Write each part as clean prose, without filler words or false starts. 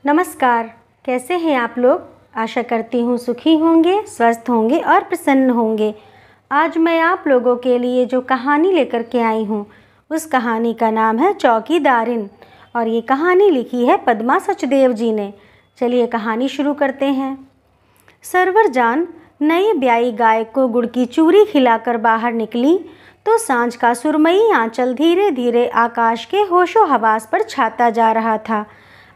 नमस्कार। कैसे हैं आप लोग? आशा करती हूँ सुखी होंगे, स्वस्थ होंगे और प्रसन्न होंगे। आज मैं आप लोगों के लिए जो कहानी लेकर के आई हूँ उस कहानी का नाम है चौकीदारिन और ये कहानी लिखी है पद्मा सचदेव जी ने। चलिए कहानी शुरू करते हैं। सरवर जान नई ब्याई गाय को गुड़ की चूरी खिलाकर बाहर निकली तो सांझ का सुरमई आंचल धीरे धीरे आकाश के होशो हवास पर छाता जा रहा था।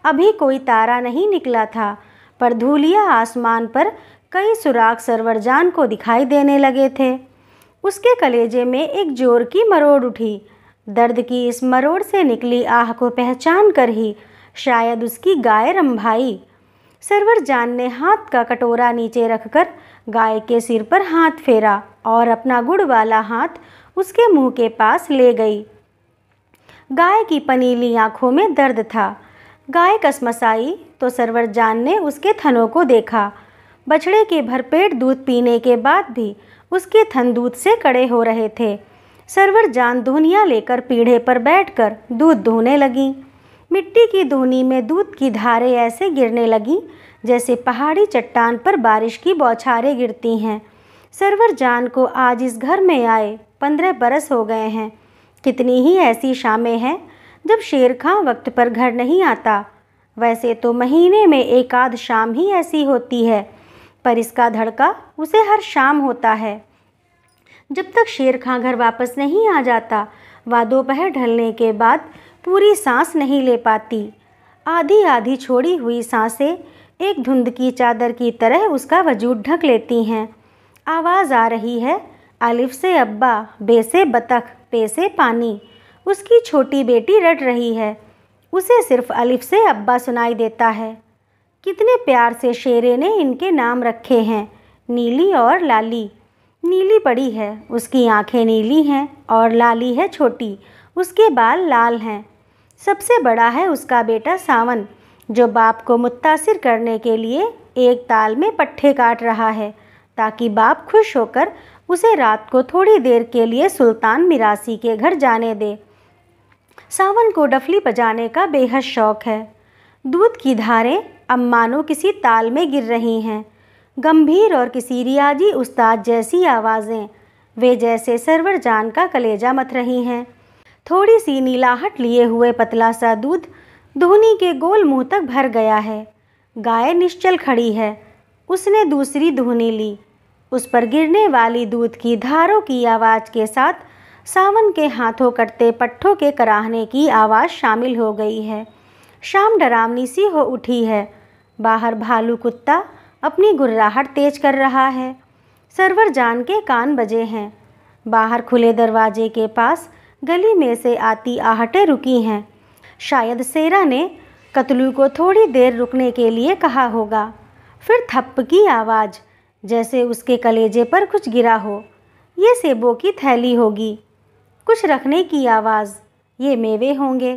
अभी कोई तारा नहीं निकला था, पर धूलिया आसमान पर कई सुराग सरवरजान को दिखाई देने लगे थे। उसके कलेजे में एक जोर की मरोड़ उठी। दर्द की इस मरोड़ से निकली आह को पहचान कर ही शायद उसकी गाय रंभाई। सरवरजान ने हाथ का कटोरा नीचे रखकर गाय के सिर पर हाथ फेरा और अपना गुड़ वाला हाथ उसके मुंह के पास ले गई। गाय की पनीली आंखों में दर्द था। गाय कसमसाई तो सरवरजान ने उसके थनों को देखा। बछड़े के भरपेट दूध पीने के बाद भी उसके थन दूध से कड़े हो रहे थे। सरवरजान धुनिया लेकर पीढ़े पर बैठकर दूध धोने लगी। मिट्टी की धुनी में दूध की धारें ऐसे गिरने लगीं जैसे पहाड़ी चट्टान पर बारिश की बौछारें गिरती हैं। सरवरजान को आज इस घर में आए 15 बरस हो गए हैं। कितनी ही ऐसी शामें हैं जब शेर खां वक्त पर घर नहीं आता। वैसे तो महीने में एक आध शाम ही ऐसी होती है, पर इसका धड़का उसे हर शाम होता है। जब तक शेर खां घर वापस नहीं आ जाता, वह दोपहर ढलने के बाद पूरी सांस नहीं ले पाती। आधी आधी छोड़ी हुई सांसें एक धुंध की चादर की तरह उसका वजूद ढक लेती हैं। आवाज़ आ रही है, अलिफ से अब्बा, बे से बतख, पे से पानी। उसकी छोटी बेटी रट रही है। उसे सिर्फ अलिफ से अब्बा सुनाई देता है। कितने प्यार से शेरे ने इनके नाम रखे हैं, नीली और लाली। नीली बड़ी है, उसकी आंखें नीली हैं और लाली है छोटी, उसके बाल लाल हैं। सबसे बड़ा है उसका बेटा सावन, जो बाप को मुत्तासिर करने के लिए एक ताल में पट्ठे काट रहा है ताकि बाप खुश होकर उसे रात को थोड़ी देर के लिए सुल्तान मिरासी के घर जाने दे। सावन को डफली बजाने का बेहद शौक है। दूध की धारें अब मानो किसी ताल में गिर रही हैं। गंभीर और किसी रियाजी उस्ताद जैसी आवाज़ें, वे जैसे सरवरजान का कलेजा मथ रही हैं। थोड़ी सी नीलाहट लिए हुए पतला सा दूध धुनी के गोल मुंह तक भर गया है। गाय निश्चल खड़ी है। उसने दूसरी धुनी ली। उस पर गिरने वाली दूध की धारों की आवाज़ के साथ सावन के हाथों कटते पट्ठों के कराहने की आवाज़ शामिल हो गई है। शाम डरावनी सी हो उठी है। बाहर भालू कुत्ता अपनी गुर्राहट तेज कर रहा है। सरवरजान के कान बजे हैं। बाहर खुले दरवाजे के पास गली में से आती आहटें रुकी हैं। शायद सेरा ने कतलू को थोड़ी देर रुकने के लिए कहा होगा। फिर थप्प की आवाज़, जैसे उसके कलेजे पर कुछ गिरा हो। ये सेबों की थैली होगी। कुछ रखने की आवाज़, ये मेवे होंगे।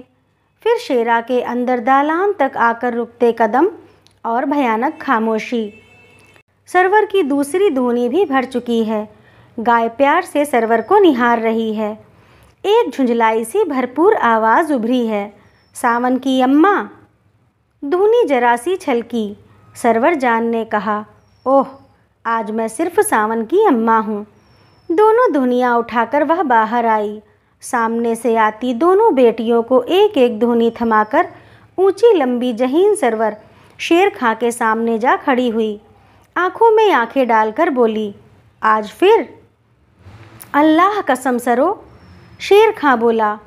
फिर शेरा के अंदर दालान तक आकर रुकते कदम और भयानक खामोशी। सरवर की दूसरी धुनी भी भर चुकी है। गाय प्यार से सरवर को निहार रही है। एक झुंझलाई सी भरपूर आवाज़ उभरी है, सावन की अम्मा। धुनी जरा सी छलकी। सरवरजान ने कहा, ओह, आज मैं सिर्फ सावन की अम्मा हूँ। दोनों धुनियाँ उठाकर वह बाहर आई। सामने से आती दोनों बेटियों को एक एक धुनी थमाकर ऊंची लंबी जहीन सरवर शेर खां के सामने जा खड़ी हुई। आंखों में आंखें डालकर बोली, आज फिर? अल्लाह कसम सरो, शेर खां बोला।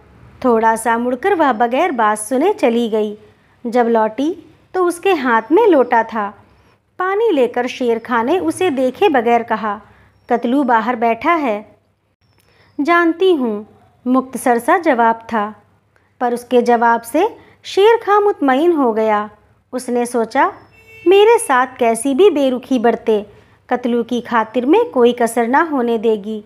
थोड़ा सा मुड़कर वह बगैर बात सुने चली गई। जब लौटी तो उसके हाथ में लोटा था। पानी लेकर शेर खां ने उसे देखे बगैर कहा, कतलू बाहर बैठा है। जानती हूँ, मुख्तसर सा जवाब था, पर उसके जवाब से शेर खां मुतमईन हो गया। उसने सोचा, मेरे साथ कैसी भी बेरुखी बरते, कतलू की खातिर में कोई कसर ना होने देगी।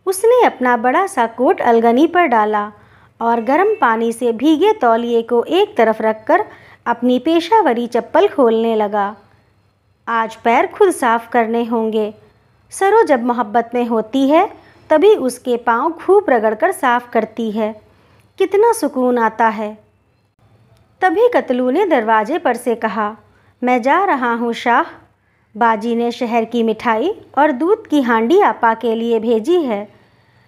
उसने अपना बड़ा सा कोट अलगनी पर डाला और गर्म पानी से भीगे तौलिए को एक तरफ रखकर अपनी पेशावरी चप्पल खोलने लगा। आज पैर खुद साफ करने होंगे। सरो जब मोहब्बत में होती है तभी उसके पाँव खूब रगड़कर साफ करती है। कितना सुकून आता है। तभी कतलू ने दरवाजे पर से कहा, मैं जा रहा हूँ शाह। बाजी ने शहर की मिठाई और दूध की हांडी आपा के लिए भेजी है।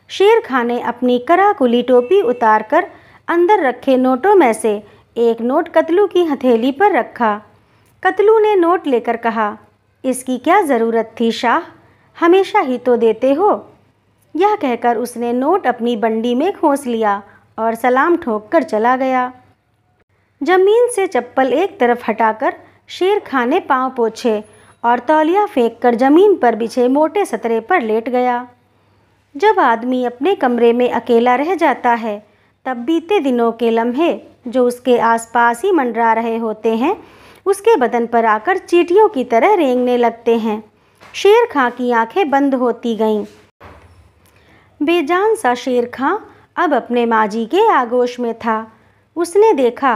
शेर खां ने अपनी कराकुली टोपी उतारकर अंदर रखे नोटों में से एक नोट कतलू की हथेली पर रखा। कतलू ने नोट लेकर कहा, इसकी क्या ज़रूरत थी शाह, हमेशा ही तो देते हो। यह कहकर उसने नोट अपनी बंडी में खोस लिया और सलाम ठोक कर चला गया। जमीन से चप्पल एक तरफ हटाकर शेर खां ने पाँव पोंछे और तौलिया फेंककर जमीन पर बिछे मोटे सतरे पर लेट गया। जब आदमी अपने कमरे में अकेला रह जाता है, तब बीते दिनों के लम्हे जो उसके आसपास ही मंडरा रहे होते हैं, उसके बदन पर आकर चींटियों की तरह रेंगने लगते हैं। शेर खां की आंखें बंद होती गईं। बेजान सा शेर खां अब अपने माजी के आगोश में था। उसने देखा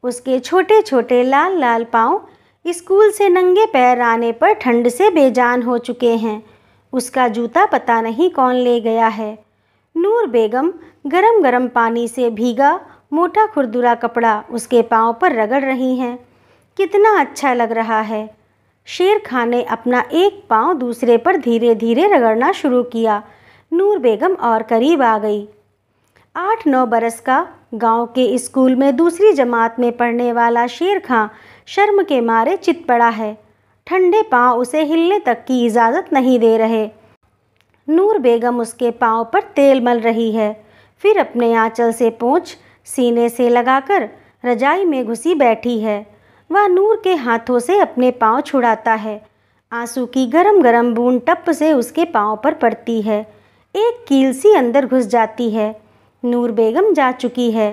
उसके छोटे छोटे लाल लाल पाँव स्कूल से नंगे पैर आने पर ठंड से बेजान हो चुके हैं। उसका जूता पता नहीं कौन ले गया है। नूर बेगम गरम गरम पानी से भीगा मोटा खुरदुरा कपड़ा उसके पाँव पर रगड़ रही हैं। कितना अच्छा लग रहा है। शेर खां ने अपना एक पाँव दूसरे पर धीरे धीरे रगड़ना शुरू किया। नूर बेगम और करीब आ गई। 8-9 बरस का गांव के स्कूल में दूसरी जमात में पढ़ने वाला शेर खां शर्म के मारे चित पड़ा है। ठंडे पाँव उसे हिलने तक की इजाज़त नहीं दे रहे। नूर बेगम उसके पाँव पर तेल मल रही है, फिर अपने आंचल से पोंछ सीने से लगाकर रजाई में घुसी बैठी है। वह नूर के हाथों से अपने पाँव छुड़ाता है। आंसू की गरम गरम बूंद टप से उसके पाँव पर पड़ती है। एक कील सी अंदर घुस जाती है। नूर बेगम जा चुकी है,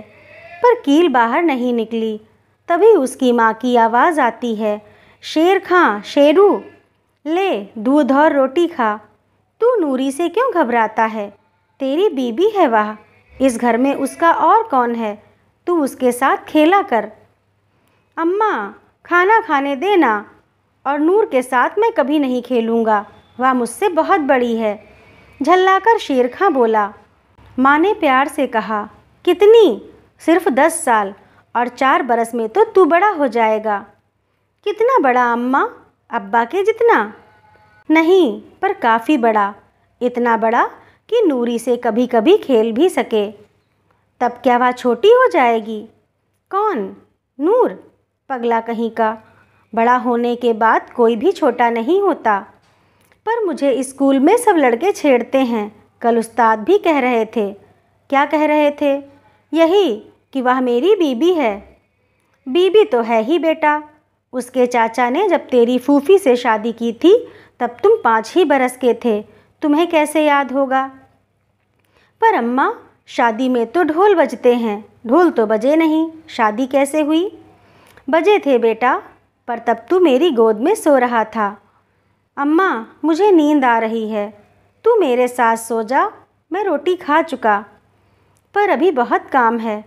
पर कील बाहर नहीं निकली। तभी उसकी माँ की आवाज़ आती है, शेर खां, शेरू, ले दूध और रोटी खा। तू नूरी से क्यों घबराता है? तेरी बीबी है वह, इस घर में उसका और कौन है? तू उसके साथ खेला कर। अम्मा, खाना खाने देना। और नूर के साथ मैं कभी नहीं खेलूँगा, वह मुझसे बहुत बड़ी है। झल्लाकर शेर खां बोला। माँ ने प्यार से कहा, कितनी? सिर्फ 10 साल, और 4 बरस में तो तू बड़ा हो जाएगा। कितना बड़ा अम्मा? अब्बा के जितना? नहीं, पर काफ़ी बड़ा। इतना बड़ा कि नूरी से कभी कभी खेल भी सके। तब क्या वह छोटी हो जाएगी? कौन? नूर? पगला कहीं का। बड़ा होने के बाद कोई भी छोटा नहीं होता। पर मुझे स्कूल में सब लड़के छेड़ते हैं। कल उस्ताद भी कह रहे थे। क्या कह रहे थे? यही कि वह मेरी बीबी है। बीबी तो है ही बेटा। उसके चाचा ने जब तेरी फूफी से शादी की थी, तब तुम 5 ही बरस के थे। तुम्हें कैसे याद होगा? पर अम्मा, शादी में तो ढोल बजते हैं। ढोल तो बजे नहीं, शादी कैसे हुई? बजे थे बेटा, पर तब तू मेरी गोद में सो रहा था। अम्मा, मुझे नींद आ रही है। तू मेरे साथ सो जा, मैं रोटी खा चुका। पर अभी बहुत काम है।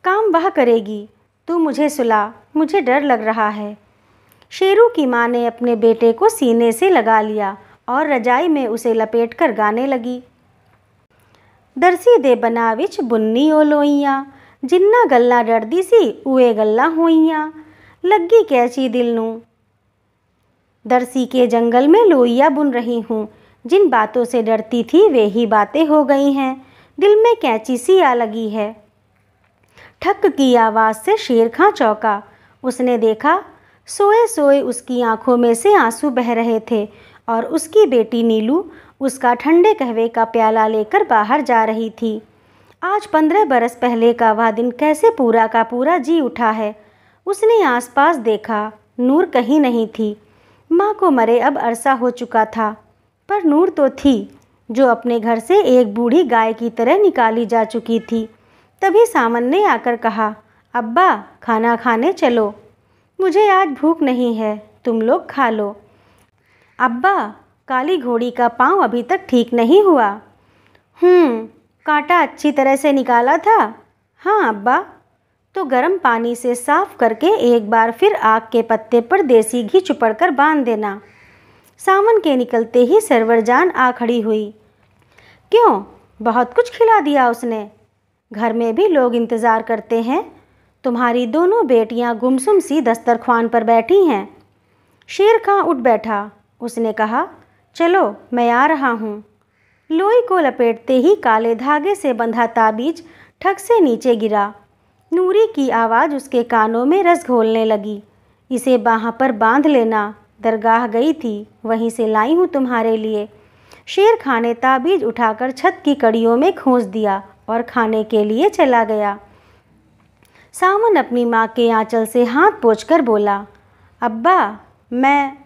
काम वह करेगी, तू मुझे सुला, मुझे डर लग रहा है। शेरू की माँ ने अपने बेटे को सीने से लगा लिया और रजाई में उसे लपेटकर गाने लगी। दरसी दे बना विच बुन्नी ओ लोइयां, जिन्ना गल्ला डरदी सी उए गल्ला होइयां, लग्गी कैची दिल नूं। दरसी के जंगल में लोइया बुन रही हूँ। जिन बातों से डरती थी वे ही बातें हो गई हैं। दिल में कैंची सी आ लगी है। ठक की आवाज़ से शेर खां चौंका। उसने देखा सोए सोए उसकी आंखों में से आंसू बह रहे थे और उसकी बेटी नीलू उसका ठंडे कहवे का प्याला लेकर बाहर जा रही थी। आज 15 बरस पहले का वह दिन कैसे पूरा का पूरा जी उठा है। उसने आसपास देखा, नूर कहीं नहीं थी। माँ को मरे अब अरसा हो चुका था, पर नूर तो थी, जो अपने घर से एक बूढ़ी गाय की तरह निकाली जा चुकी थी। तभी सामन ने आकर कहा, अब्बा, खाना खाने चलो। मुझे आज भूख नहीं है, तुम लोग खा लो। अब्बा, काली घोड़ी का पाँव अभी तक ठीक नहीं हुआ। कांटा अच्छी तरह से निकाला था? हाँ अब्बा। तो गर्म पानी से साफ करके एक बार फिर आग के पत्ते पर देसी घी चुपड़कर बांध देना। सावन के निकलते ही सरवरजान आ खड़ी हुई। क्यों, बहुत कुछ खिला दिया उसने? घर में भी लोग इंतज़ार करते हैं। तुम्हारी दोनों बेटियां गुमसुम सी दस्तरख्वान पर बैठी हैं। शेर खां उठ बैठा। उसने कहा, चलो मैं आ रहा हूँ। लोई को लपेटते ही काले धागे से बंधा ताबीज ठग से नीचे गिरा। नूरी की आवाज़ उसके कानों में रस घोलने लगी। इसे बाह पर बांध लेना, दरगाह गई थी, वहीं से लाई हूँ तुम्हारे लिए। शेर खां ने ताबीज उठाकर छत की कड़ियों में खोस दिया और खाने के लिए चला गया। सावन अपनी माँ के आंचल से हाथ पोंछकर बोला, अब्बा मैं।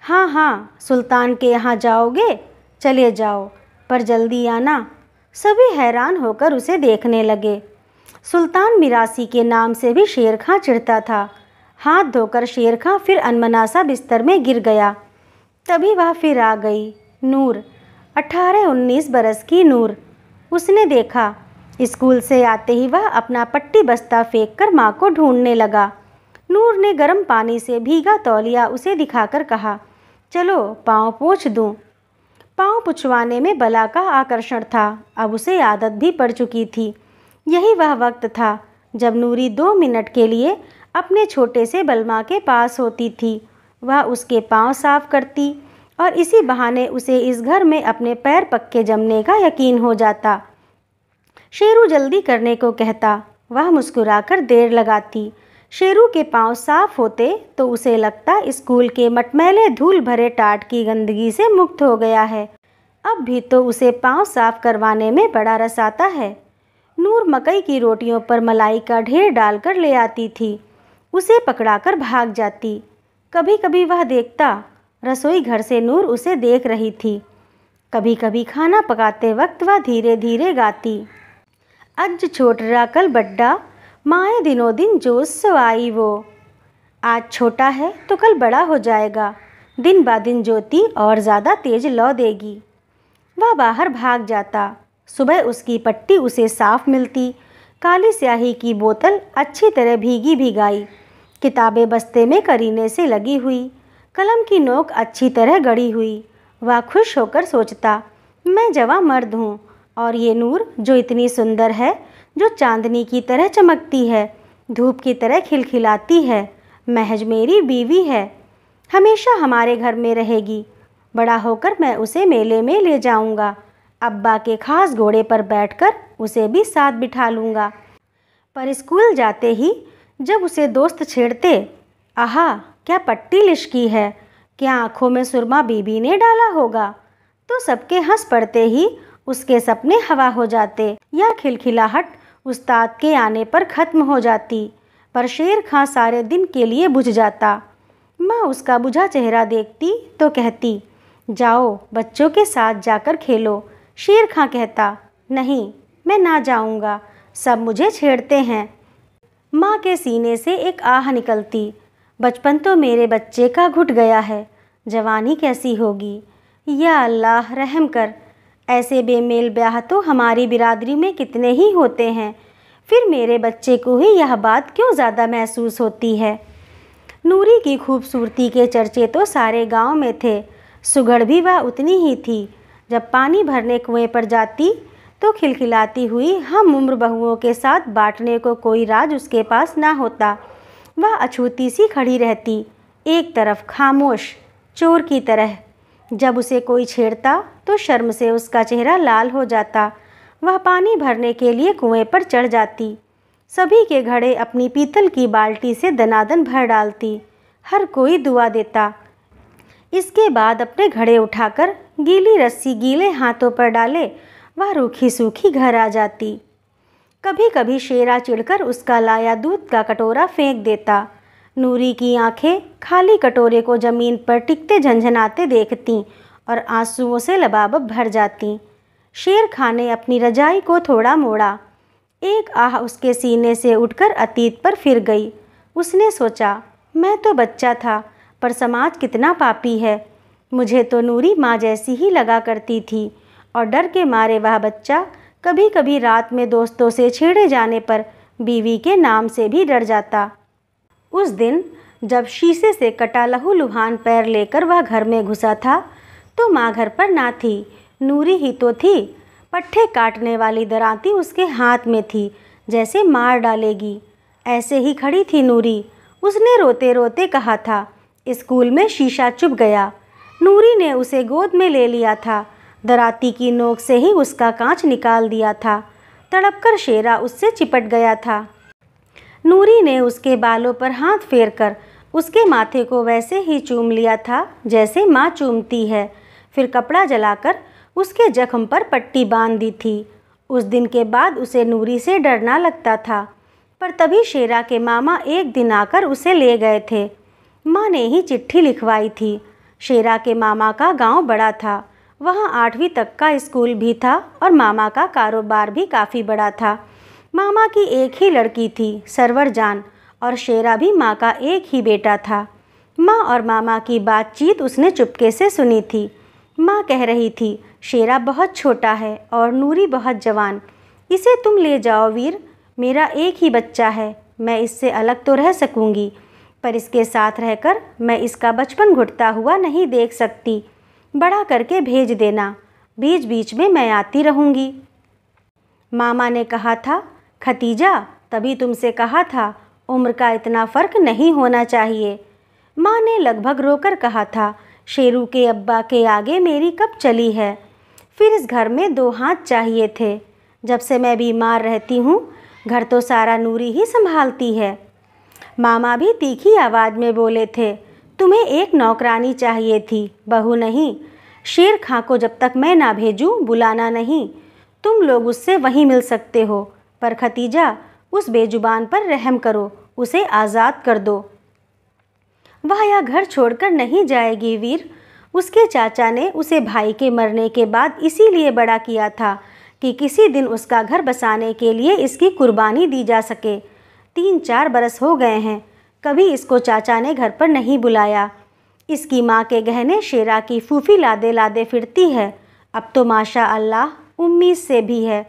हाँ हाँ, सुल्तान के यहाँ जाओगे? चले जाओ, पर जल्दी आना। सभी हैरान होकर उसे देखने लगे। सुल्तान मिरासी के नाम से भी शेर खां चिढ़ता था। हाथ धोकर शेर खां फिर अनमनासा बिस्तर में गिर गया। तभी वह फिर आ गई, नूर, 18-19 बरस की नूर। उसने देखा, स्कूल से आते ही वह अपना पट्टी बस्ता फेंक कर माँ को ढूंढने लगा। नूर ने गर्म पानी से भीगा तौलिया उसे दिखाकर कहा, चलो पाँव पोंछ दूँ। पाँव पुछवाने में बला का आकर्षण था। अब उसे आदत भी पड़ चुकी थी। यही वह वक्त था जब नूरी 2 मिनट के लिए अपने छोटे से बलमा के पास होती थी। वह उसके पाँव साफ करती और इसी बहाने उसे इस घर में अपने पैर पक्के जमने का यकीन हो जाता। शेरू जल्दी करने को कहता, वह मुस्कुराकर देर लगाती। शेरू के पाँव साफ होते तो उसे लगता स्कूल के मटमैले धूल भरे टाट की गंदगी से मुक्त हो गया है। अब भी तो उसे पाँव साफ करवाने में बड़ा रस आता है। नूर मकई की रोटियों पर मलाई का ढेर डालकर ले आती थी। उसे पकड़ाकर भाग जाती। कभी कभी वह देखता, रसोई घर से नूर उसे देख रही थी। कभी कभी खाना पकाते वक्त वह धीरे धीरे गाती, अज छोटरा कल बड्डा, माए दिनों दिन जोश सो आई वो। आज छोटा है तो कल बड़ा हो जाएगा, दिन बा दिन ज्योति और ज़्यादा तेज लौ देगी। वह बाहर भाग जाता। सुबह उसकी पट्टी उसे साफ मिलती। काली स्याही की बोतल अच्छी तरह भीगी भिगाई, किताबें बस्ते में करीने से लगी हुई, कलम की नोक अच्छी तरह गड़ी हुई। वह खुश होकर सोचता, मैं जवां मर्द हूँ और ये नूर जो इतनी सुंदर है, जो चांदनी की तरह चमकती है, धूप की तरह खिलखिलाती है, महज मेरी बीवी है, हमेशा हमारे घर में रहेगी। बड़ा होकर मैं उसे मेले में ले जाऊंगा। अब्बा के खास घोड़े पर बैठकर उसे भी साथ बिठा लूँगा। पर स्कूल जाते ही जब उसे दोस्त छेड़ते, आहा क्या पट्टी लिशकी है, क्या आँखों में सुरमा बीबी ने डाला होगा, तो सबके हंस पड़ते ही उसके सपने हवा हो जाते या खिलखिलाहट उस्ताद के आने पर ख़त्म हो जाती। पर शेर खां सारे दिन के लिए बुझ जाता। माँ उसका बुझा चेहरा देखती तो कहती, जाओ बच्चों के साथ जाकर खेलो। शेर खां कहता, नहीं मैं ना जाऊंगा, सब मुझे छेड़ते हैं। माँ के सीने से एक आह निकलती, बचपन तो मेरे बच्चे का घुट गया है, जवानी कैसी होगी। या अल्लाह रहम कर, ऐसे बेमेल ब्याह तो हमारी बिरादरी में कितने ही होते हैं, फिर मेरे बच्चे को ही यह बात क्यों ज़्यादा महसूस होती है। नूरी की खूबसूरती के चर्चे तो सारे गांव में थे। सुघड़ भी वह उतनी ही थी। जब पानी भरने कुएं पर जाती तो खिलखिलाती हुई हम उम्र बहुओं के साथ बांटने को कोई राज उसके पास ना होता। वह अछूती सी खड़ी रहती, एक तरफ खामोश, चोर की तरह। जब उसे कोई छेड़ता तो शर्म से उसका चेहरा लाल हो जाता। वह पानी भरने के लिए कुएं पर चढ़ जाती। सभी के घड़े अपनी पीतल की बाल्टी से दनादन भर डालती। हर कोई दुआ देता। इसके बाद अपने घड़े उठाकर गीली रस्सी गीले हाथों पर डाले वह रूखी सूखी घर आ जाती। कभी कभी शेरा चिढ़कर उसका लाया दूध का कटोरा फेंक देता। नूरी की आंखें खाली कटोरे को जमीन पर टिकते झंझनाते देखतीं और आंसुओं से लबालब भर जातीं। शेर खां ने अपनी रजाई को थोड़ा मोड़ा। एक आह उसके सीने से उठकर अतीत पर फिर गई। उसने सोचा, मैं तो बच्चा था, पर समाज कितना पापी है। मुझे तो नूरी माँ जैसी ही लगा करती थी और डर के मारे वह बच्चा कभी कभी रात में दोस्तों से छेड़े जाने पर बीवी के नाम से भी डर जाता। उस दिन जब शीशे से कटा लहूलुहान पैर लेकर वह घर में घुसा था तो माँ घर पर ना थी, नूरी ही तो थी। पट्ठे काटने वाली दरांती उसके हाथ में थी, जैसे मार डालेगी। ऐसे ही खड़ी थी नूरी। उसने रोते रोते कहा था, स्कूल में शीशा चुभ गया। नूरी ने उसे गोद में ले लिया था। दराती की नोक से ही उसका कांच निकाल दिया था। तड़पकर शेरा उससे चिपट गया था। नूरी ने उसके बालों पर हाथ फेरकर उसके माथे को वैसे ही चूम लिया था जैसे माँ चूमती है। फिर कपड़ा जलाकर उसके जख्म पर पट्टी बांध दी थी। उस दिन के बाद उसे नूरी से डरना लगता था। पर तभी शेरा के मामा एक दिन आकर उसे ले गए थे। माँ ने ही चिट्ठी लिखवाई थी। शेरा के मामा का गांव बड़ा था। वहाँ 8वीं तक का स्कूल भी था और मामा का कारोबार भी काफ़ी बड़ा था। मामा की एक ही लड़की थी, सरवर जान, और शेरा भी माँ का एक ही बेटा था। माँ और मामा की बातचीत उसने चुपके से सुनी थी। माँ कह रही थी, शेरा बहुत छोटा है और नूरी बहुत जवान। इसे तुम ले जाओ वीर, मेरा एक ही बच्चा है। मैं इससे अलग तो रह सकूंगी, पर इसके साथ रहकर मैं इसका बचपन घुटता हुआ नहीं देख सकती। बड़ा करके भेज देना, बीच बीच में मैं आती रहूंगी। मामा ने कहा था, खतीजा, तभी तुमसे कहा था उम्र का इतना फ़र्क नहीं होना चाहिए। माँ ने लगभग रोकर कहा था, शेरू के अब्बा के आगे मेरी कब चली है। फिर इस घर में 2 हाथ चाहिए थे। जब से मैं बीमार रहती हूँ, घर तो सारा नूरी ही संभालती है। मामा भी तीखी आवाज़ में बोले थे, तुम्हें एक नौकरानी चाहिए थी, बहू नहीं। शेर खां को जब तक मैं ना भेजूँ बुलाना नहीं। तुम लोग उससे वहीं मिल सकते हो, पर खतीजा, उस बेजुबान पर रहम करो, उसे आज़ाद कर दो। वह यह घर छोड़कर नहीं जाएगी वीर। उसके चाचा ने उसे भाई के मरने के बाद इसीलिए बड़ा किया था कि किसी दिन उसका घर बसाने के लिए इसकी कुर्बानी दी जा सके। 3-4 बरस हो गए हैं, कभी इसको चाचा ने घर पर नहीं बुलाया। इसकी माँ के गहने शेरा की फूफी लादे लादे फिरती है। अब तो माशा अल्लाह उम्मीद से भी है।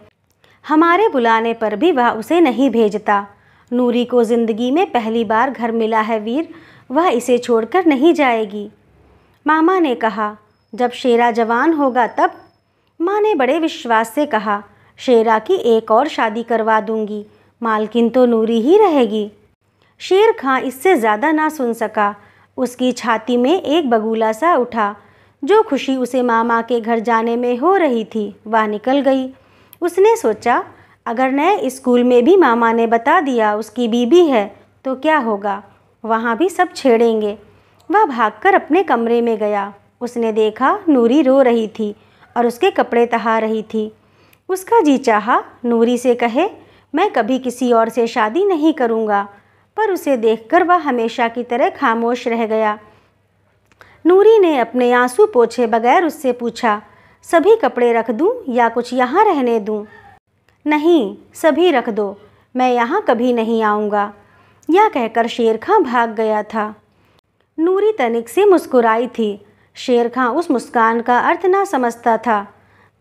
हमारे बुलाने पर भी वह उसे नहीं भेजता। नूरी को ज़िंदगी में पहली बार घर मिला है वीर, वह इसे छोड़कर नहीं जाएगी। मामा ने कहा, जब शेरा जवान होगा तब। माँ ने बड़े विश्वास से कहा, शेरा की एक और शादी करवा दूंगी, मालकिन तो नूरी ही रहेगी। शेर खां इससे ज़्यादा ना सुन सका। उसकी छाती में एक बगुला सा उठा। जो खुशी उसे मामा के घर जाने में हो रही थी वह निकल गई। उसने सोचा, अगर नए स्कूल में भी मामा ने बता दिया उसकी बीबी है तो क्या होगा, वहाँ भी सब छेड़ेंगे। वह भागकर अपने कमरे में गया। उसने देखा नूरी रो रही थी और उसके कपड़े तहा रही थी। उसका जी चाहा नूरी से कहे, मैं कभी किसी और से शादी नहीं करूँगा, पर उसे देखकर वह हमेशा की तरह खामोश रह गया। नूरी ने अपने आंसू पोंछे बगैर उससे पूछा, सभी कपड़े रख दूं या कुछ यहाँ रहने दूं? नहीं, सभी रख दो, मैं यहाँ कभी नहीं आऊँगा। यह कहकर शेर खां भाग गया था। नूरी तनिक से मुस्कुराई थी। शेर खां उस मुस्कान का अर्थ ना समझता था,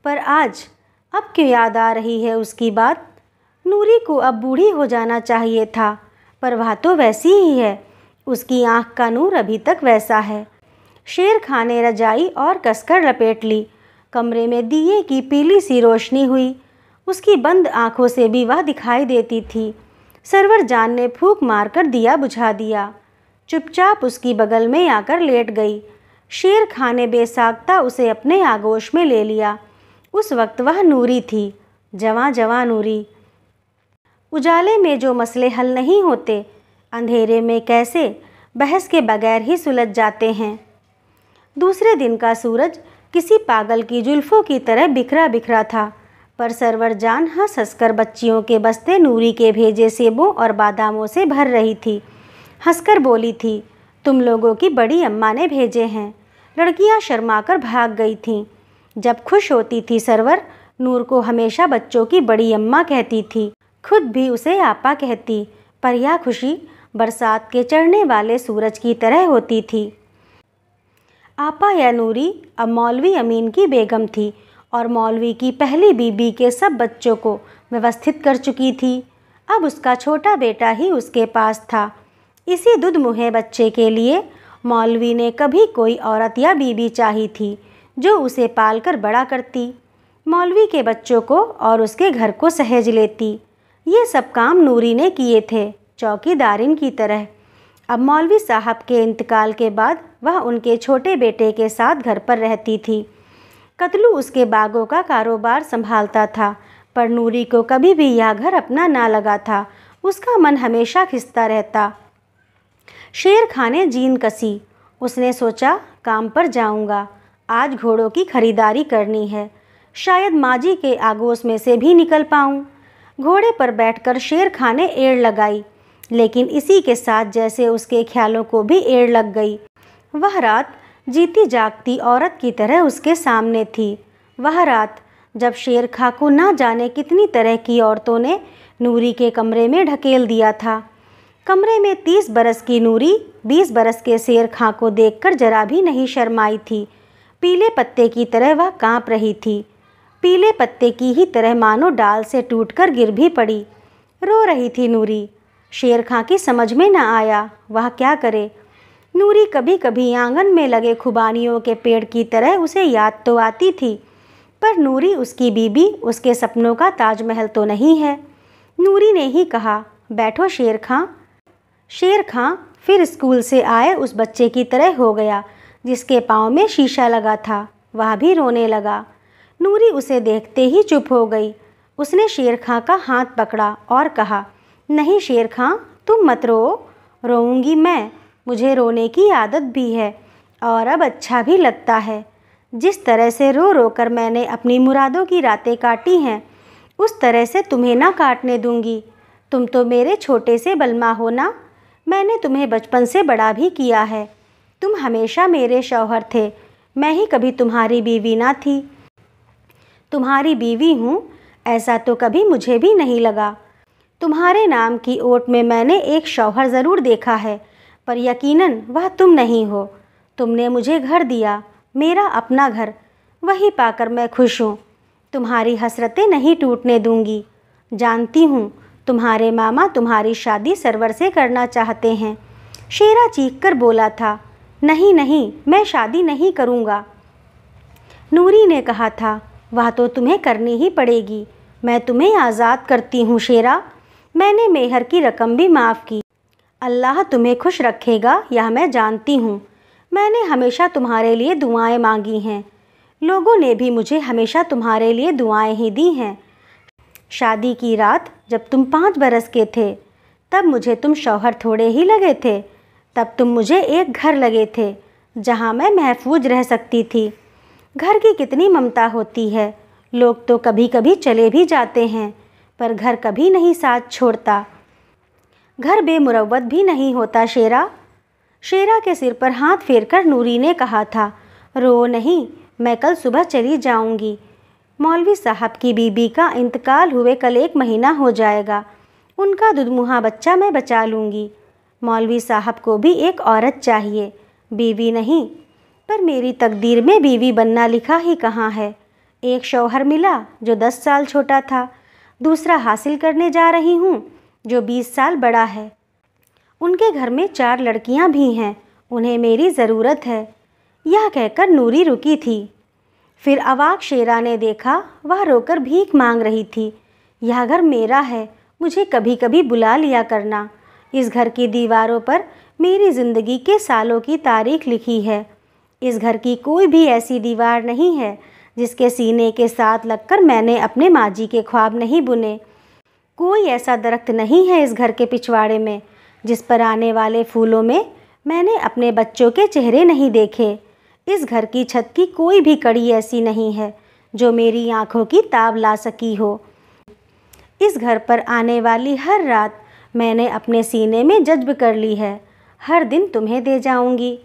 पर आज अब क्यों याद आ रही है उसकी बात। नूरी को अब बूढ़ी हो जाना चाहिए था, पर वह तो वैसी ही है। उसकी आँख का नूर अभी तक वैसा है। शेर खां ने रजाई और कसकर लपेट ली। कमरे में दिए की पीली सी रोशनी हुई। उसकी बंद आँखों से भी वह दिखाई देती थी। सरवर जान ने फूंक मारकर दिया बुझा दिया। चुपचाप उसकी बगल में आकर लेट गई। शेर खां ने बेसाख्ता उसे अपने आगोश में ले लिया। उस वक्त वह नूरी थी, जवां जवां नूरी। उजाले में जो मसले हल नहीं होते, अंधेरे में कैसे बहस के बगैर ही सुलझ जाते हैं। दूसरे दिन का सूरज किसी पागल की जुल्फ़ों की तरह बिखरा बिखरा था, पर सरवर जान हंस हंसकर बच्चियों के बस्ते नूरी के भेजे सेबों और बादामों से भर रही थी। हंसकर बोली थी, तुम लोगों की बड़ी अम्मा ने भेजे हैं। लड़कियां शर्माकर भाग गई थीं। जब खुश होती थी सरवर, नूर को हमेशा बच्चों की बड़ी अम्मा कहती थी, खुद भी उसे आपा कहती, पर यह खुशी बरसात के चढ़ने वाले सूरज की तरह होती थी। आपा या नूरी अब मौलवी अमीन की बेगम थी और मौलवी की पहली बीबी के सब बच्चों को व्यवस्थित कर चुकी थी। अब उसका छोटा बेटा ही उसके पास था। इसी दुधमुहे बच्चे के लिए मौलवी ने कभी कोई औरत या बीबी चाही थी जो उसे पालकर बड़ा करती, मौलवी के बच्चों को और उसके घर को सहेज लेती। ये सब काम नूरी ने किए थे। चौकीदारिन की तरह। अब मौलवी साहब के इंतकाल के बाद वह उनके छोटे बेटे के साथ घर पर रहती थी। कतलू उसके बागों का कारोबार संभालता था, पर नूरी को कभी भी यह घर अपना ना लगा था। उसका मन हमेशा खिंचता रहता। शेर खां ने जीन कसी। उसने सोचा, काम पर जाऊंगा, आज घोड़ों की खरीदारी करनी है, शायद माजी के आगोश में से भी निकल पाऊं। घोड़े पर बैठकर शेर खां ने एड़ लगाई, लेकिन इसी के साथ जैसे उसके ख्यालों को भी एड़ लग गई। वह रात जीती जागती औरत की तरह उसके सामने थी। वह रात जब शेर खां को ना जाने कितनी तरह की औरतों ने नूरी के कमरे में ढकेल दिया था। कमरे में 30 बरस की नूरी 20 बरस के शेर खां को देखकर जरा भी नहीं शर्माई थी। पीले पत्ते की तरह वह कांप रही थी, पीले पत्ते की ही तरह मानो डाल से टूटकर गिर भी पड़ी। रो रही थी नूरी। शेर खां की समझ में न आया वह क्या करे। नूरी कभी कभी आंगन में लगे खुबानियों के पेड़ की तरह उसे याद तो आती थी, पर नूरी उसकी बीबी, उसके सपनों का ताजमहल तो नहीं है। नूरी ने ही कहा, बैठो शेर खां। शेर खां फिर स्कूल से आए उस बच्चे की तरह हो गया जिसके पाँव में शीशा लगा था। वह भी रोने लगा। नूरी उसे देखते ही चुप हो गई। उसने शेर खां का हाथ पकड़ा और कहा, नहीं शेर खां, तुम मत रो। रोऊंगी मैं, मुझे रोने की आदत भी है और अब अच्छा भी लगता है। जिस तरह से रो रो कर मैंने अपनी मुरादों की रातें काटी हैं, उस तरह से तुम्हें ना काटने दूंगी। तुम तो मेरे छोटे से बलमा हो ना, मैंने तुम्हें बचपन से बड़ा भी किया है। तुम हमेशा मेरे शौहर थे, मैं ही कभी तुम्हारी बीवी ना थी। तुम्हारी बीवी हूँ ऐसा तो कभी मुझे भी नहीं लगा। तुम्हारे नाम की ओट में मैंने एक शौहर ज़रूर देखा है, पर यकीनन वह तुम नहीं हो। तुमने मुझे घर दिया, मेरा अपना घर, वही पाकर मैं खुश हूँ। तुम्हारी हसरतें नहीं टूटने दूंगी। जानती हूँ तुम्हारे मामा तुम्हारी शादी सरवर से करना चाहते हैं। शेरा चीख कर बोला था, नहीं नहीं, मैं शादी नहीं करूँगा। नूरी ने कहा था, वह तो तुम्हें करनी ही पड़ेगी। मैं तुम्हें आज़ाद करती हूँ शेरा। मैंने मेहर की रकम भी माफ़ की। अल्लाह तुम्हें खुश रखेगा यह मैं जानती हूँ। मैंने हमेशा तुम्हारे लिए दुआएं मांगी हैं। लोगों ने भी मुझे हमेशा तुम्हारे लिए दुआएं ही दी हैं। शादी की रात जब तुम 5 बरस के थे, तब मुझे तुम शौहर थोड़े ही लगे थे। तब तुम मुझे एक घर लगे थे जहाँ मैं महफूज रह सकती थी। घर की कितनी ममता होती है। लोग तो कभी कभी चले भी जाते हैं, पर घर कभी नहीं साथ छोड़ता। घर बेमुरव्वत भी नहीं होता शेरा। शेरा के सिर पर हाथ फेरकर नूरी ने कहा था, रो नहीं, मैं कल सुबह चली जाऊंगी। मौलवी साहब की बीबी का इंतकाल हुए कल 1 महीना हो जाएगा। उनका दुधमुहा बच्चा मैं बचा लूँगी। मौलवी साहब को भी एक औरत चाहिए, बीवी नहीं। पर मेरी तकदीर में बीवी बनना लिखा ही कहाँ है। एक शौहर मिला जो 10 साल छोटा था, दूसरा हासिल करने जा रही हूँ जो 20 साल बड़ा है। उनके घर में 4 लड़कियाँ भी हैं, उन्हें मेरी ज़रूरत है। यह कहकर नूरी रुकी थी। फिर अवाक शेरा ने देखा, वह रोकर भीख मांग रही थी। यह घर मेरा है, मुझे कभी कभी बुला लिया करना। इस घर की दीवारों पर मेरी ज़िंदगी के सालों की तारीख लिखी है। इस घर की कोई भी ऐसी दीवार नहीं है जिसके सीने के साथ लगकर मैंने अपने माजी के ख्वाब नहीं बुने। कोई ऐसा दरख्त नहीं है इस घर के पिछवाड़े में जिस पर आने वाले फूलों में मैंने अपने बच्चों के चेहरे नहीं देखे। इस घर की छत की कोई भी कड़ी ऐसी नहीं है जो मेरी आँखों की ताब ला सकी हो। इस घर पर आने वाली हर रात मैंने अपने सीने में जज्ब कर ली है। हर दिन तुम्हें दे जाऊंगी,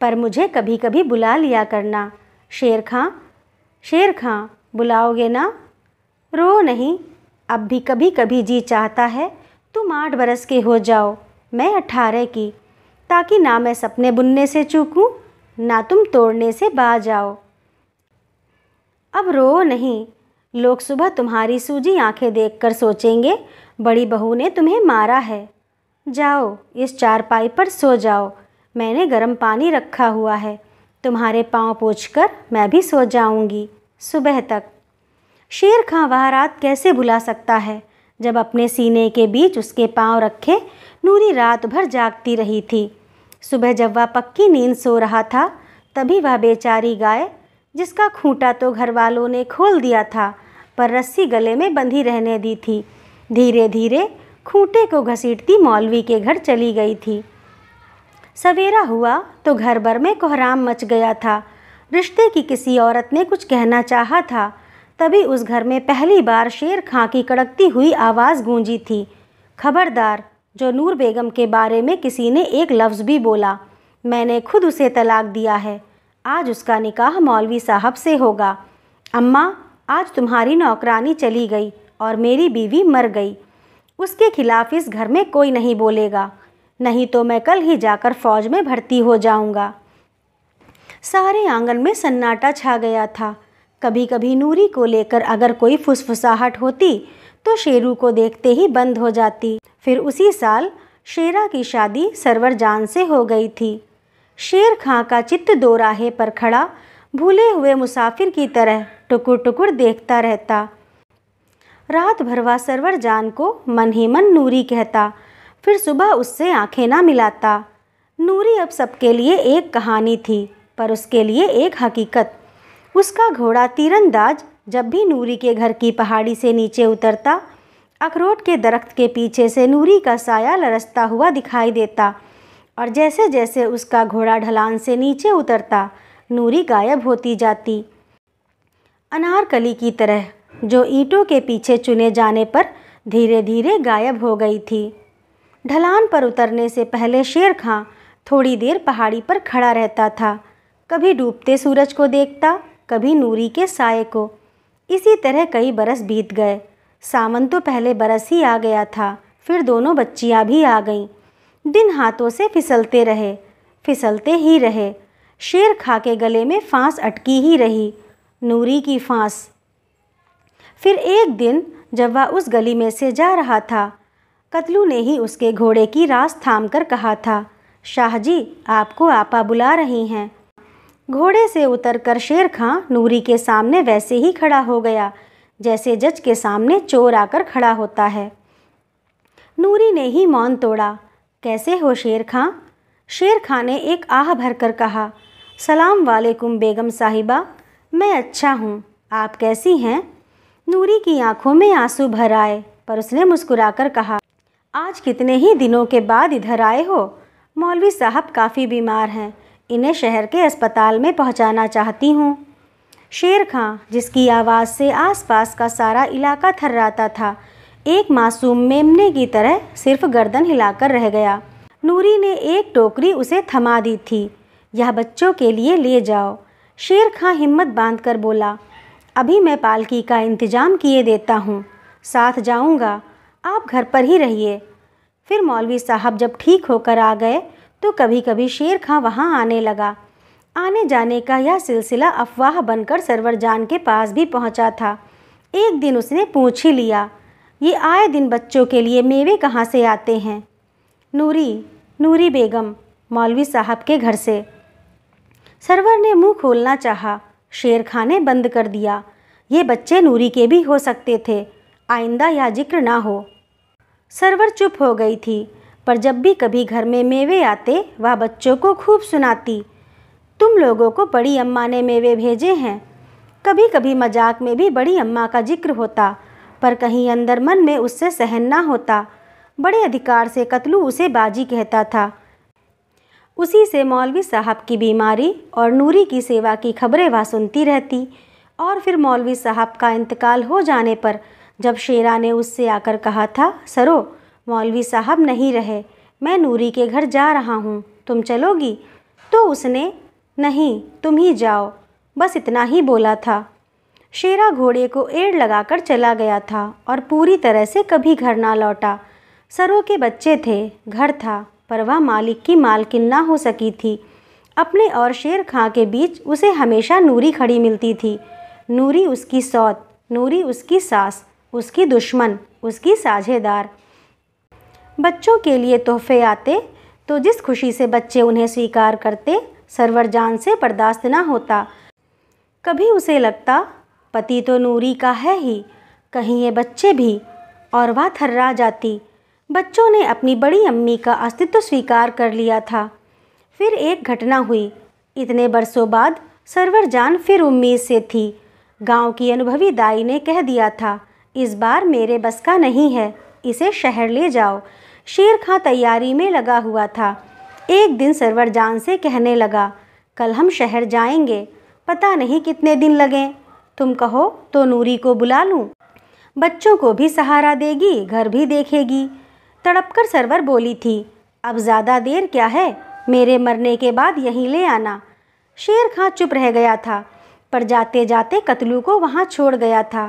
पर मुझे कभी कभी बुला लिया करना। शेर खां, शेर खां, बुलाओगे ना? रो नहीं, अब भी कभी कभी जी चाहता है तुम 8 बरस के हो जाओ, मैं 18 की, ताकि ना मैं सपने बुनने से चूकूं, ना तुम तोड़ने से बाज आओ। अब रो नहीं, लोग सुबह तुम्हारी सूजी आंखें देखकर सोचेंगे बड़ी बहू ने तुम्हें मारा है। जाओ, इस चारपाई पर सो जाओ, मैंने गर्म पानी रखा हुआ है। तुम्हारे पाँव पोंछकर मैं भी सो जाऊंगी सुबह तक। शेर खां वह रात कैसे भुला सकता है जब अपने सीने के बीच उसके पांव रखे नूरी रात भर जागती रही थी। सुबह जब वह पक्की नींद सो रहा था, तभी वह बेचारी गाय, जिसका खूंटा तो घर वालों ने खोल दिया था पर रस्सी गले में बंधी रहने दी थी, धीरे धीरे खूंटे को घसीटती मौलवी के घर चली गई थी। सवेरा हुआ तो घर भर में कोहराम मच गया था। रिश्ते की किसी औरत ने कुछ कहना चाहा था, तभी उस घर में पहली बार शेर खां की कड़कती हुई आवाज़ गूंजी थी, खबरदार, जो नूर बेगम के बारे में किसी ने एक लफ्ज़ भी बोला, मैंने खुद उसे तलाक दिया है। आज उसका निकाह मौलवी साहब से होगा। अम्मा, आज तुम्हारी नौकरानी चली गई और मेरी बीवी मर गई। उसके खिलाफ इस घर में कोई नहीं बोलेगा, नहीं तो मैं कल ही जाकर फ़ौज में भर्ती हो जाऊंगा। सारे आंगन में सन्नाटा छा गया था। कभी कभी नूरी को लेकर अगर कोई फुसफुसाहट होती तो शेरू को देखते ही बंद हो जाती। फिर उसी साल शेरा की शादी सरवर जान से हो गई थी। शेर खां का चित्त दो राहे पर खड़ा भूले हुए मुसाफिर की तरह टुकुर टुकुर देखता रहता। रात भर वह सरवर जान को मन ही मन नूरी कहता, फिर सुबह उससे आंखें ना मिलाता। नूरी अब सबके लिए एक कहानी थी, पर उसके लिए एक हकीकत। उसका घोड़ा तीरंदाज जब भी नूरी के घर की पहाड़ी से नीचे उतरता, अखरोट के दरख्त के पीछे से नूरी का साया लरसता हुआ दिखाई देता, और जैसे जैसे उसका घोड़ा ढलान से नीचे उतरता, नूरी गायब होती जाती, अनारकली की तरह, जो ईंटों के पीछे चुने जाने पर धीरे धीरे गायब हो गई थी। ढलान पर उतरने से पहले शेर खां थोड़ी देर पहाड़ी पर खड़ा रहता था, कभी डूबते सूरज को देखता, कभी नूरी के साये को। इसी तरह कई बरस बीत गए। सावन तो पहले बरस ही आ गया था, फिर दोनों बच्चियां भी आ गईं। दिन हाथों से फिसलते रहे, फिसलते ही रहे। शेर खां के गले में फांस अटकी ही रही, नूरी की फांस। फिर एक दिन जब वह उस गली में से जा रहा था, कतलू ने ही उसके घोड़े की रास थाम कर कहा था, शाहजी, आपको आपा बुला रही हैं। घोड़े से उतरकर शेर खां नूरी के सामने वैसे ही खड़ा हो गया जैसे जज के सामने चोर आकर खड़ा होता है। नूरी ने ही मौन तोड़ा। कैसे हो शेर खां? शेर खां ने एक आह भरकर कहा, सलाम वालेकुम बेगम साहिबा, मैं अच्छा हूँ, आप कैसी हैं? नूरी की आंखों में आंसू भर आए, पर उसने मुस्कुराकर कहा, आज कितने ही दिनों के बाद इधर आए हो? मौलवी साहब काफ़ी बीमार हैं, इन्हें शहर के अस्पताल में पहुंचाना चाहती हूँ। शेर खां, जिसकी आवाज़ से आसपास का सारा इलाका थर्राता था, एक मासूम मेमने की तरह सिर्फ गर्दन हिलाकर रह गया। नूरी ने एक टोकरी उसे थमा दी थी, यह बच्चों के लिए ले जाओ। शेर खां हिम्मत बांधकर बोला, अभी मैं पालकी का इंतज़ाम किए देता हूँ, साथ जाऊँगा, आप घर पर ही रहिए। फिर मौलवी साहब जब ठीक होकर आ गए तो कभी कभी शेर खां वहाँ आने लगा। आने जाने का यह सिलसिला अफवाह बनकर सरवर जान के पास भी पहुँचा था। एक दिन उसने पूछ ही लिया, ये आए दिन बच्चों के लिए मेवे कहाँ से आते हैं? नूरी बेगम, मौलवी साहब के घर से। सरवर ने मुंह खोलना चाहा, शेर खां ने बंद कर दिया। ये बच्चे नूरी के भी हो सकते थे, आइंदा यह जिक्र ना हो। सरवर चुप हो गई थी, पर जब भी कभी घर में मेवे आते वह बच्चों को खूब सुनाती, तुम लोगों को बड़ी अम्मा ने मेवे भेजे हैं। कभी कभी मजाक में भी बड़ी अम्मा का जिक्र होता, पर कहीं अंदर मन में उससे सहन ना होता। बड़े अधिकार से कतलू उसे बाजी कहता था। उसी से मौलवी साहब की बीमारी और नूरी की सेवा की खबरें वह सुनती रहती। और फिर मौलवी साहब का इंतकाल हो जाने पर जब शेरा ने उससे आकर कहा था, सरो, मौलवी साहब नहीं रहे, मैं नूरी के घर जा रहा हूँ, तुम चलोगी? तो उसने, नहीं, तुम ही जाओ, बस इतना ही बोला था। शेरा घोड़े को एड़ लगाकर चला गया था और पूरी तरह से कभी घर ना लौटा। सरो के बच्चे थे, घर था, पर वह मालिक की मालकिन ना हो सकी थी। अपने और शेर खां के बीच उसे हमेशा नूरी खड़ी मिलती थी। नूरी उसकी सौत, नूरी उसकी सास, उसकी दुश्मन, उसकी साझेदार। बच्चों के लिए तोहफे आते तो जिस खुशी से बच्चे उन्हें स्वीकार करते, सरवर जान से बर्दाश्त ना होता। कभी उसे लगता, पति तो नूरी का है ही, कहीं ये बच्चे भी, और वह थर्रा जाती। बच्चों ने अपनी बड़ी अम्मी का अस्तित्व स्वीकार कर लिया था। फिर एक घटना हुई। इतने बरसों बाद सरवर जान फिर उम्मीद से थी। गांव की अनुभवी दाई ने कह दिया था, इस बार मेरे बस का नहीं है, इसे शहर ले जाओ। शेर खां तैयारी में लगा हुआ था। एक दिन सरवर जान से कहने लगा, कल हम शहर जाएंगे, पता नहीं कितने दिन लगें। तुम कहो तो नूरी को बुला लूं, बच्चों को भी सहारा देगी, घर भी देखेगी। तड़पकर सरवर बोली थी, अब ज़्यादा देर क्या है, मेरे मरने के बाद यहीं ले आना। शेर खां चुप रह गया था, पर जाते जाते कतलू को वहाँ छोड़ गया था।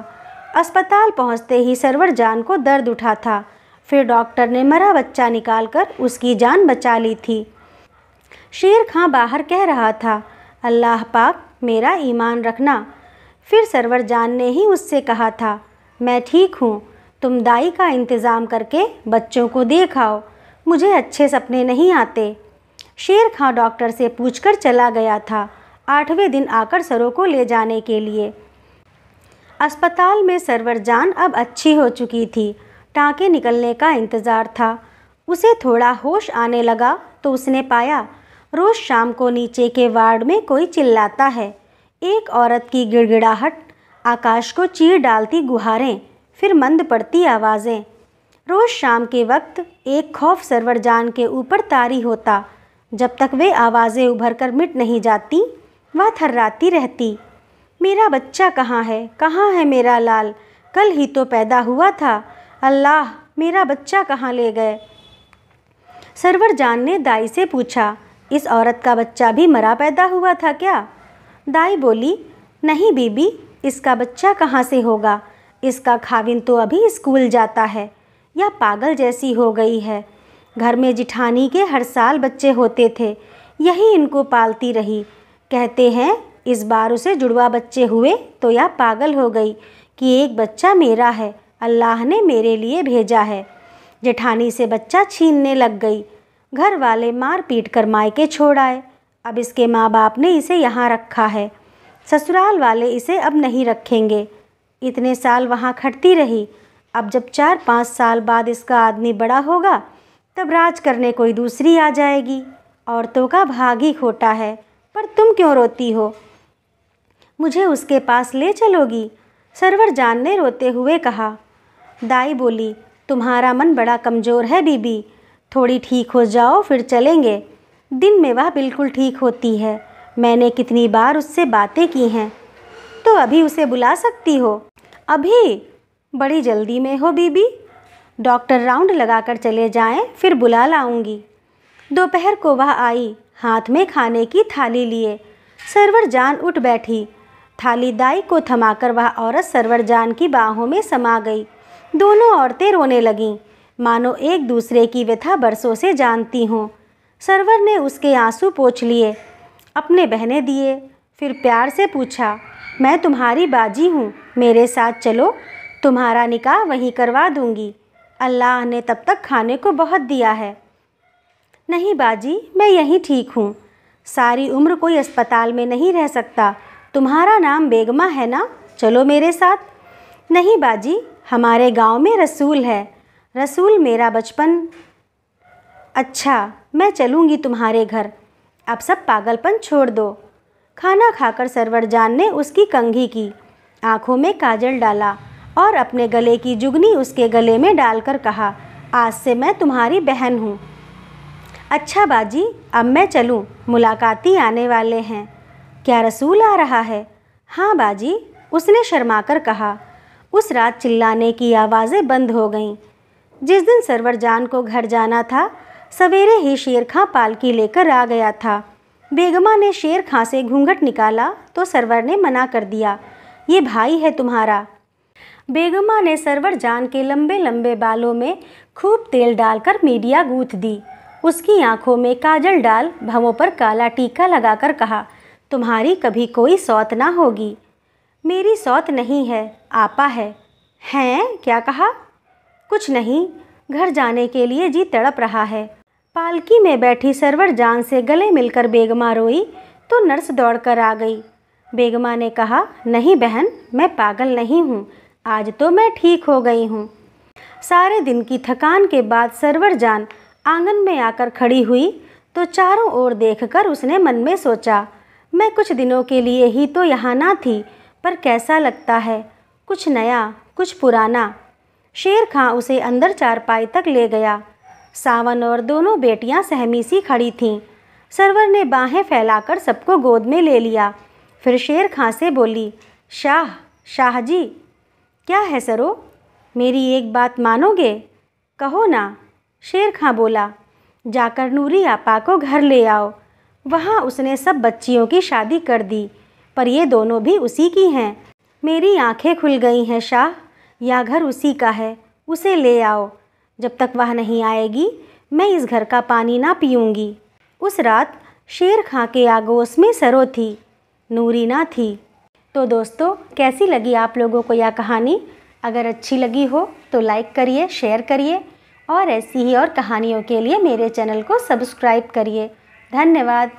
अस्पताल पहुँचते ही सरवर जान को दर्द उठा था। फिर डॉक्टर ने मरा बच्चा निकालकर उसकी जान बचा ली थी। शेर खां बाहर कह रहा था, अल्लाह पाक मेरा ईमान रखना। फिर सरवर जान ने ही उससे कहा था, मैं ठीक हूँ, तुम दाई का इंतज़ाम करके बच्चों को देखाओ, मुझे अच्छे सपने नहीं आते। शेर खां डॉक्टर से पूछकर चला गया था 8वें दिन आकर सरों को ले जाने के लिए। अस्पताल में सरवर जान अब अच्छी हो चुकी थी। टाँके निकलने का इंतज़ार था। उसे थोड़ा होश आने लगा तो उसने पाया रोज़ शाम को नीचे के वार्ड में कोई चिल्लाता है। एक औरत की गिड़गिड़ाहट, आकाश को चीर डालती गुहारें, फिर मंद पड़ती आवाज़ें। रोज़ शाम के वक्त एक खौफ सरवर जान के ऊपर तारी होता। जब तक वे आवाज़ें उभर कर मिट नहीं जाती, वह थर्राती रहती। मेरा बच्चा कहाँ है मेरा लाल, कल ही तो पैदा हुआ था, अल्लाह मेरा बच्चा कहाँ ले गए। सरवर जान ने दाई से पूछा, इस औरत का बच्चा भी मरा पैदा हुआ था क्या? दाई बोली, नहीं बीबी, इसका बच्चा कहाँ से होगा, इसका खाविन तो अभी स्कूल जाता है या पागल जैसी हो गई है। घर में जिठानी के हर साल बच्चे होते थे, यही इनको पालती रही। कहते हैं इस बार उसे जुड़वा बच्चे हुए तो यह पागल हो गई कि एक बच्चा मेरा है, अल्लाह ने मेरे लिए भेजा है। जेठानी से बच्चा छीनने लग गई। घर वाले मार पीट कर मायके छोड़ आए। अब इसके माँ बाप ने इसे यहाँ रखा है, ससुराल वाले इसे अब नहीं रखेंगे। इतने साल वहाँ खटती रही, अब जब 4-5 साल बाद इसका आदमी बड़ा होगा तब राज करने कोई दूसरी आ जाएगी। औरतों का भाग ही खोटा है। पर तुम क्यों रोती हो, मुझे उसके पास ले चलोगी? सरवर जान ने रोते हुए कहा। दाई बोली, तुम्हारा मन बड़ा कमज़ोर है बीबी, थोड़ी ठीक हो जाओ फिर चलेंगे। दिन में वह बिल्कुल ठीक होती है, मैंने कितनी बार उससे बातें की हैं। तो अभी उसे बुला सकती हो? अभी? बड़ी जल्दी में हो बीबी? डॉक्टर राउंड लगाकर चले जाएं, फिर बुला लाऊंगी। दोपहर को वह आई, हाथ में खाने की थाली लिए। सरवर जान उठ बैठी। थाली दाई को थमाकर वह औरत सरवर जान की बाहों में समा गई। दोनों औरतें रोने लगीं, मानो एक दूसरे की व्यथा बरसों से जानती हों। सरवर ने उसके आंसू पोंछ लिए, अपने बहने दिए, फिर प्यार से पूछा, मैं तुम्हारी बाजी हूँ, मेरे साथ चलो, तुम्हारा निकाह वहीं करवा दूँगी। अल्लाह ने तब तक खाने को बहुत दिया है। नहीं बाजी, मैं यहीं ठीक हूँ, सारी उम्र कोई अस्पताल में नहीं रह सकता। तुम्हारा नाम बेगमा है ना, चलो मेरे साथ। नहीं बाजी, हमारे गांव में रसूल है, रसूल मेरा बचपन। अच्छा, मैं चलूँगी तुम्हारे घर, अब सब पागलपन छोड़ दो। खाना खाकर सरवर जान ने उसकी कंघी की, आँखों में काजल डाला और अपने गले की जुगनी उसके गले में डालकर कहा, आज से मैं तुम्हारी बहन हूँ। अच्छा बाजी, अब मैं चलूँ, मुलाकाती आने वाले हैं। क्या रसूल आ रहा है? हाँ बाजी, उसने शर्माकर कहा। उस रात चिल्लाने की आवाज़ें बंद हो गईं। जिस दिन सरवर जान को घर जाना था, सवेरे ही शेर खां पालकी लेकर आ गया था। बेगमा ने शेर खां से घूंघट निकाला तो सरवर ने मना कर दिया, ये भाई है तुम्हारा। बेगमा ने सरवर जान के लंबे लंबे बालों में खूब तेल डालकर मीडिया गूँथ दी। उसकी आंखों में काजल डाल भवों पर काला टीका लगाकर कहा, तुम्हारी कभी कोई सौत ना होगी। मेरी सौत नहीं है, आपा है। हैं? क्या कहा? कुछ नहीं, घर जाने के लिए जी तड़प रहा है। पालकी में बैठी सरवर जान से गले मिलकर बेगमा रोई तो नर्स दौड़कर आ गई। बेगमा ने कहा, नहीं बहन, मैं पागल नहीं हूँ, आज तो मैं ठीक हो गई हूँ। सारे दिन की थकान के बाद सरवर जान आंगन में आकर खड़ी हुई तो चारों ओर देखकर उसने मन में सोचा, मैं कुछ दिनों के लिए ही तो यहाँ ना थी, पर कैसा लगता है, कुछ नया कुछ पुराना। शेर खां उसे अंदर चारपाई तक ले गया। सावन और दोनों बेटियां सहमी सी खड़ी थीं। सरवर ने बाहें फैलाकर सबको गोद में ले लिया। फिर शेर खां से बोली, शाह जी। क्या है सरो, मेरी एक बात मानोगे? कहो ना। शेर खां बोला, जाकर नूरी आपा को घर ले आओ। वहाँ उसने सब बच्चियों की शादी कर दी, पर ये दोनों भी उसी की हैं। मेरी आंखें खुल गई हैं शाह, या घर उसी का है, उसे ले आओ। जब तक वह नहीं आएगी मैं इस घर का पानी ना पीऊँगी। उस रात शेर खां के आगोश में सरो थी, नूरी ना थी। तो दोस्तों, कैसी लगी आप लोगों को यह कहानी? अगर अच्छी लगी हो तो लाइक करिए, शेयर करिए और ऐसी ही और कहानियों के लिए मेरे चैनल को सब्सक्राइब करिए। धन्यवाद।